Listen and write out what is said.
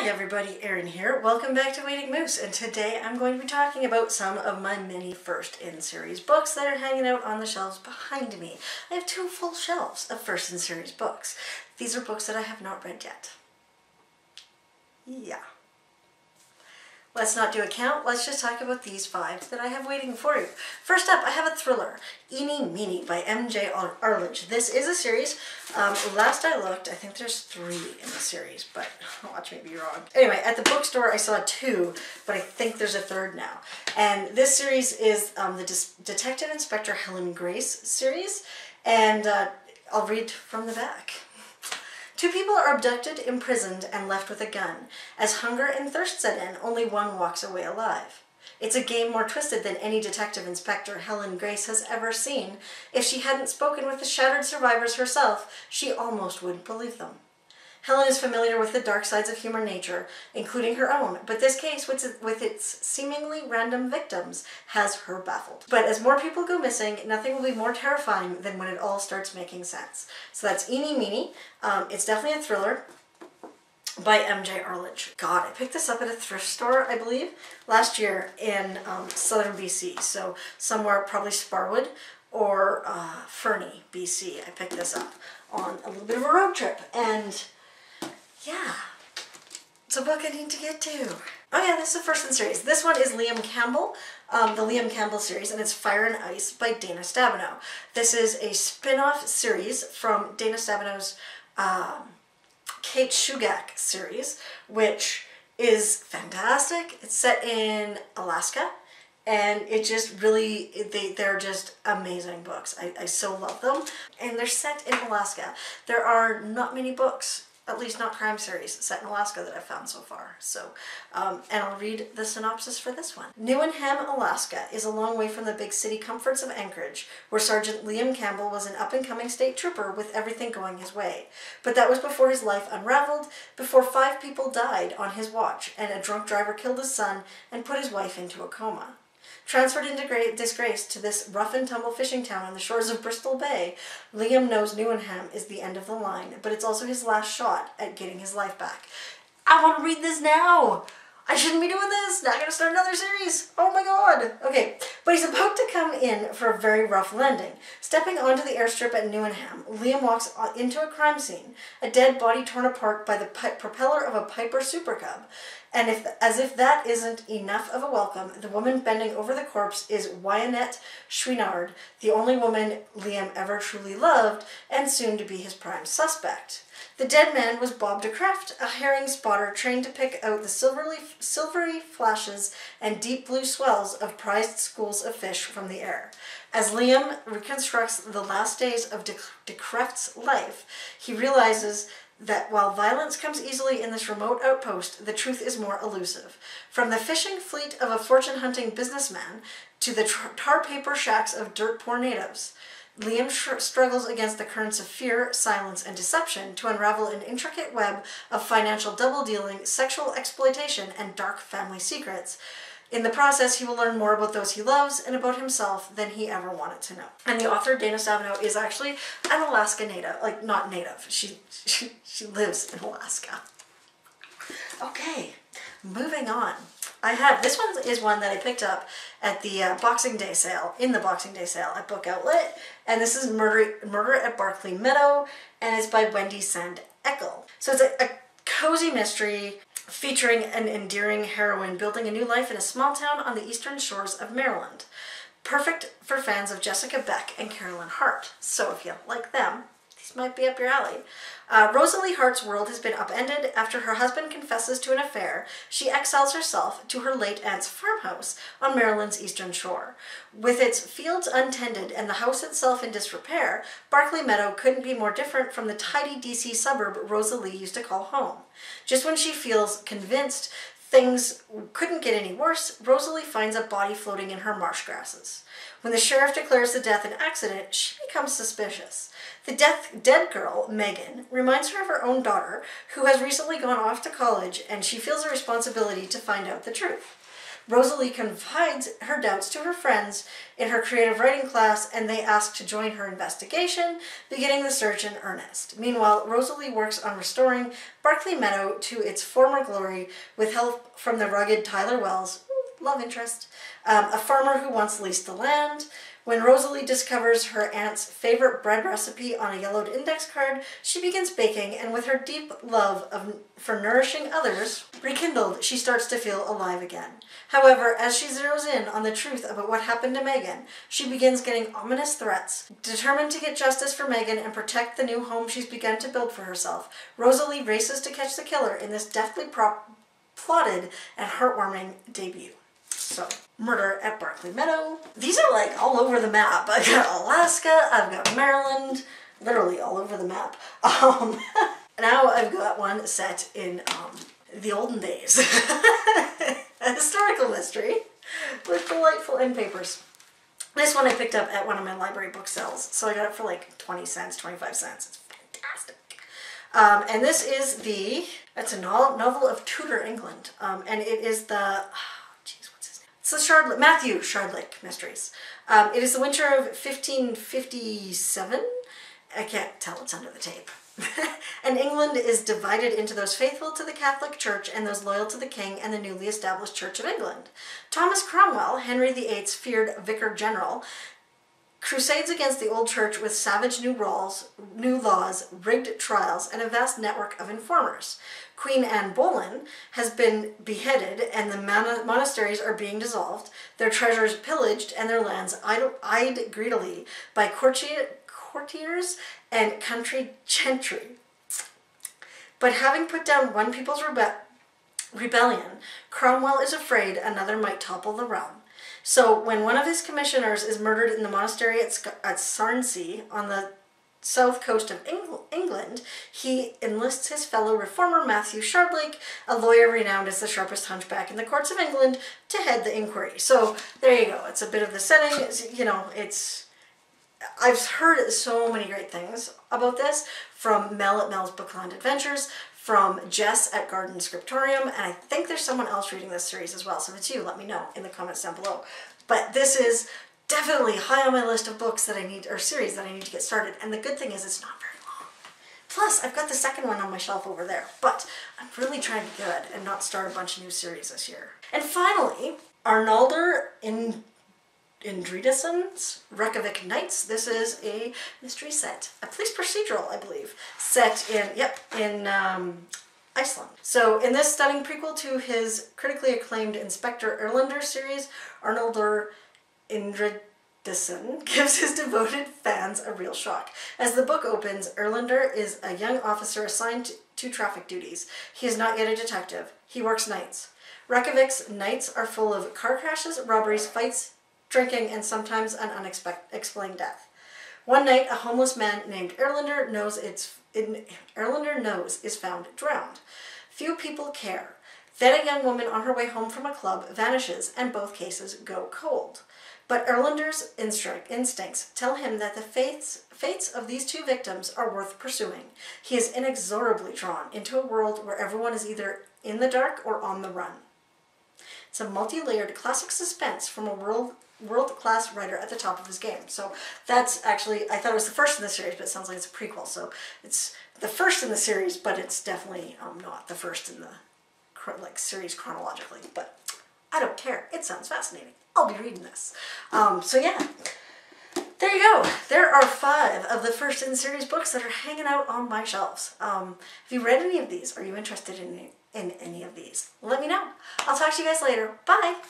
Hi everybody, Erin here. Welcome back to Waiting Moose, and today I'm going to be talking about some of my many first-in-series books that are hanging out on the shelves behind me. I have 2 full shelves of first-in-series books. These are books that I have not read yet. Yeah. Let's not do a count, let's just talk about these 5 that I have waiting for you. First up, I have a thriller, Eeny Meeny by M.J. Arledge. This is a series. Last I looked, I think there's 3 in the series, but watch me be wrong. Anyway, at the bookstore I saw 2, but I think there's a 3rd now. And this series is the Detective Inspector Helen Grace series, and I'll read from the back. 2 people are abducted, imprisoned, and left with a gun. As hunger and thirst set in, only one walks away alive. It's a game more twisted than any Detective Inspector Helen Grace has ever seen. If she hadn't spoken with the shattered survivors herself, she almost wouldn't believe them. Helen is familiar with the dark sides of human nature, including her own, but this case, with its seemingly random victims, has her baffled. But as more people go missing, nothing will be more terrifying than when it all starts making sense. So that's Eeny Meeny. It's definitely a thriller by M.J. Arledge. God, I picked this up at a thrift store, I believe, last year in southern BC. So somewhere probably Sparwood or Fernie, BC. I picked this up on a little bit of a road trip, and yeah, it's a book I need to get to. Oh yeah, this is the first in the series. This one is Liam Campbell, the Liam Campbell series, and it's Fire and Ice by Dana Stabenow. This is a spin-off series from Dana Stabenow's Kate Shugak series, which is fantastic. It's set in Alaska, and it just really, they're just amazing books. I so love them. And they're set in Alaska. There are not many books, at least not crime series, set in Alaska that I've found so far. So, and I'll read the synopsis for this one. Newenham, Alaska is a long way from the big city comforts of Anchorage, where Sergeant Liam Campbell was an up-and-coming state trooper with everything going his way. But that was before his life unraveled, before 5 people died on his watch, and a drunk driver killed his son and put his wife into a coma. Transferred into disgrace to this rough-and-tumble fishing town on the shores of Bristol Bay, Liam knows Newenham is the end of the line, but it's also his last shot at getting his life back. I want to read this now! I shouldn't be doing this! Now I gotta start another series! Oh my god! Okay, but he's about to come in for a very rough landing. Stepping onto the airstrip at Newenham, Liam walks into a crime scene, a dead body torn apart by the propeller of a Piper Super Cub. And as if that isn't enough of a welcome, the woman bending over the corpse is Wyanette Chouinard, the only woman Liam ever truly loved, and soon to be his prime suspect. The dead man was Bob DeCreft, a herring spotter trained to pick out the silvery flashes and deep blue swells of prized schools of fish from the air. As Liam reconstructs the last days of DeCreft's life, he realizes that while violence comes easily in this remote outpost, the truth is more elusive. From the fishing fleet of a fortune-hunting businessman to the tar paper shacks of dirt-poor natives, Liam struggles against the currents of fear, silence, and deception to unravel an intricate web of financial double-dealing, sexual exploitation, and dark family secrets. In the process, he will learn more about those he loves and about himself than he ever wanted to know. And the author, Dana Stabenow, is actually an Alaska native. Like, not native. She lives in Alaska. Okay, moving on. This one is one that I picked up at the Boxing Day sale, in the Boxing Day sale at Book Outlet. And this is Murder at Barclay Meadow, and it's by Wendy Sand Eckel. So it's a cozy mystery featuring an endearing heroine building a new life in a small town on the eastern shores of Maryland. Perfect for fans of Jessica Beck and Carolyn Hart. So if you like them, these might be up your alley. Rosalie Hart's world has been upended after her husband confesses to an affair. She exiles herself to her late aunt's farmhouse on Maryland's eastern shore. With its fields untended and the house itself in disrepair, Barclay Meadow couldn't be more different from the tidy DC suburb Rosalie used to call home. Just when she feels convinced things couldn't get any worse, Rosalie finds a body floating in her marsh grasses. When the sheriff declares the death an accident, she becomes suspicious. The dead girl, Megan, reminds her of her own daughter, who has recently gone off to college, and she feels a responsibility to find out the truth. Rosalie confides her doubts to her friends in her creative writing class, and they ask to join her investigation, beginning the search in earnest. Meanwhile, Rosalie works on restoring Barclay Meadow to its former glory with help from the rugged Tyler Wells, love interest, a farmer who once leased the land. When Rosalie discovers her aunt's favorite bread recipe on a yellowed index card, she begins baking, and with her deep love for nourishing others rekindled, she starts to feel alive again. However, as she zeroes in on the truth about what happened to Megan, she begins getting ominous threats. Determined to get justice for Megan and protect the new home she's begun to build for herself, Rosalie races to catch the killer in this deftly plotted and heartwarming debut. So, Murder at Barclay Meadow. These are like all over the map. I've got Alaska, I've got Maryland, literally all over the map. Now I've got one set in the olden days. A historical mystery with delightful end papers. This one I picked up at one of my library book sales, so I got it for like 20 cents, 25 cents. It's fantastic. And this is it's a novel of Tudor England, and it is the, it's the Matthew Shardlake Mysteries. It is the winter of 1557. I can't tell, it's under the tape. And England is divided into those faithful to the Catholic Church and those loyal to the King and the newly established Church of England. Thomas Cromwell, Henry VIII's feared vicar general, crusades against the old church with savage new laws, rigged trials, and a vast network of informers. Queen Anne Boleyn has been beheaded, and the monasteries are being dissolved, their treasures pillaged, and their lands eyed greedily by courtiers and country gentry. But having put down one people's rebellion, Cromwell is afraid another might topple the realm. So when one of his commissioners is murdered in the monastery at Sarnsey on the south coast of England, he enlists his fellow reformer Matthew Shardlake, a lawyer renowned as the sharpest hunchback in the courts of England, to head the inquiry. So there you go. It's a bit of the setting. You know, I've heard so many great things about this from Mel at Mel's Bookland Adventures, from Jess at Garden Scriptorium, and I think there's someone else reading this series as well. So if it's you, let me know in the comments down below. But this is definitely high on my list of books that I need, or series that I need to get started. And the good thing is it's not very long. Plus, I've got the second one on my shelf over there. But I'm really trying to be good and not start a bunch of new series this year. And finally, Arnaldur Indridsson's Reykjavik Nights. This is a mystery set, a police procedural, I believe, set in Iceland. So in this stunning prequel to his critically acclaimed Inspector Erlander series, Arnaldur Indridason gives his devoted fans a real shock. As the book opens, Erlander is a young officer assigned to traffic duties. He is not yet a detective. He works nights. Reykjavik's nights are full of car crashes, robberies, fights, drinking, and sometimes an unexplained death. One night, a homeless man named Erlander knows is found drowned. Few people care. Then a young woman on her way home from a club vanishes, and both cases go cold. But Erlander's instincts tell him that the fates of these two victims are worth pursuing. He is inexorably drawn into a world where everyone is either in the dark or on the run. It's a multi-layered classic suspense from a world-class writer at the top of his game. So that's actually, I thought it was the first in the series, but it sounds like it's a prequel. So it's the first in the series, but it's definitely not the first in the series chronologically. But I don't care. It sounds fascinating. I'll be reading this. So yeah, there you go. There are 5 of the first in the series books that are hanging out on my shelves. Have you read any of these? Are you interested in any of these? Let me know. I'll talk to you guys later. Bye!